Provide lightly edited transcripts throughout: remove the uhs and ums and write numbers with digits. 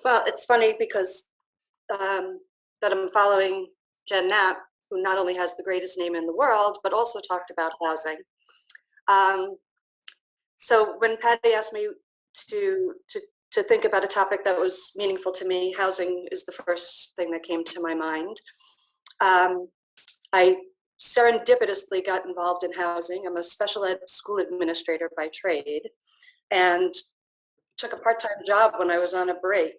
Well, it's funny because that I'm following Jen Knapp, who not only has the greatest name in the world, but also talked about housing. Um, so when Patty asked me to, to, to think about a topic that was meaningful to me, housing is the first thing that came to my mind. I serendipitously got involved in housing. I'm a special ed school administrator by trade, and took a part-time job when I was on a break.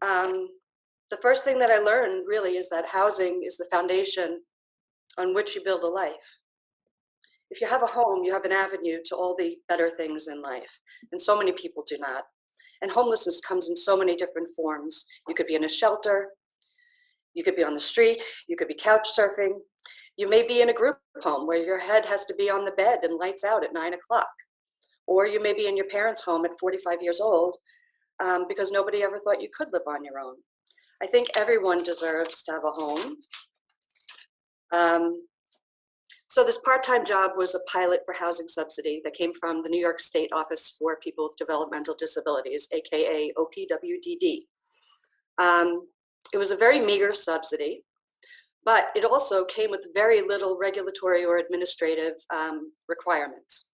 The first thing that I learned really is that housing is the foundation on which you build a life. If you have a home, you have an avenue to all the better things in life, and so many people do not. And homelessness comes in so many different forms. You could be in a shelter, you could be on the street, you could be couch surfing, you may be in a group home where your head has to be on the bed and lights out at 9 o'clock. Or you may be in your parents' home at 45 years old because nobody ever thought you could live on your own. I think everyone deserves to have a home. So this part-time job was a pilot for housing subsidy that came from the New York State Office for People with Developmental Disabilities, AKA OPWDD. It was a very meager subsidy, but it also came with very little regulatory or administrative requirements.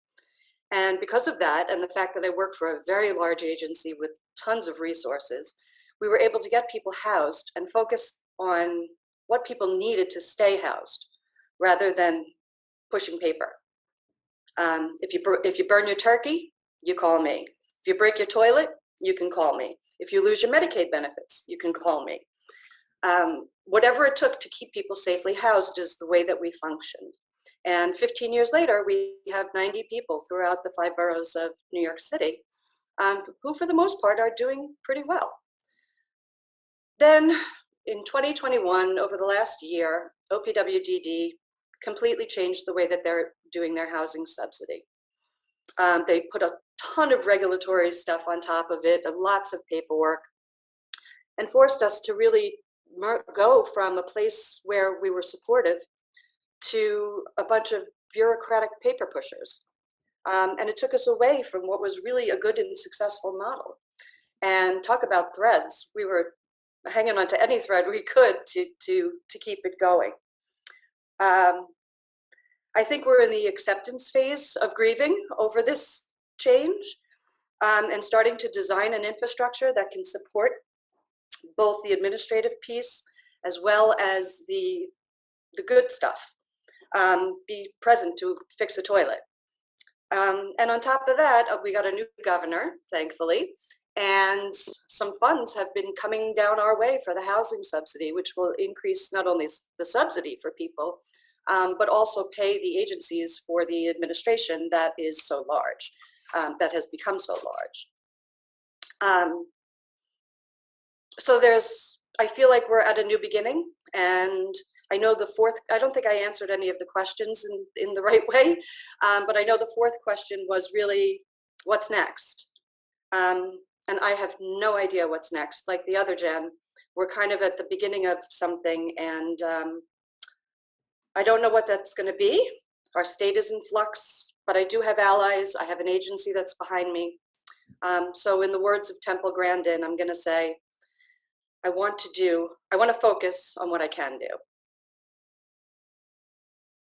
And because of that, and the fact that I worked for a very large agency with tons of resources, we were able to get people housed and focus on what people needed to stay housed, rather than pushing paper. If you burn your turkey, you call me. If you break your toilet, you can call me. If you lose your Medicaid benefits, you can call me. Whatever it took to keep people safely housed is the way that we functioned. And 15 years later, we have 90 people throughout the 5 boroughs of New York City who, for the most part, are doing pretty well. Then in 2021, over the last year, OPWDD completely changed the way that they're doing their housing subsidy. They put a ton of regulatory stuff on top of it, and lots of paperwork, and forced us to really go from a place where we were supportive to a bunch of bureaucratic paper pushers. And it took us away from what was really a good and successful model. And talk about threads. We were hanging on to any thread we could to keep it going. I think we're in the acceptance phase of grieving over this change and starting to design an infrastructure that can support both the administrative piece as well as the good stuff. Be present to fix a toilet. And on top of that, we got a new governor, thankfully, and some funds have been coming down our way for the housing subsidy, which will increase not only the subsidy for people, but also pay the agencies for the administration that is so large, that has become so large. So I feel like we're at a new beginning, and I know I don't think I answered any of the questions in the right way, but I know the fourth question was really, what's next? And I have no idea what's next. Like the other Jen, we're kind of at the beginning of something, and I don't know what that's gonna be. Our state is in flux, but I do have allies. I have an agency that's behind me. So in the words of Temple Grandin, I'm gonna say, I want to focus on what I can do.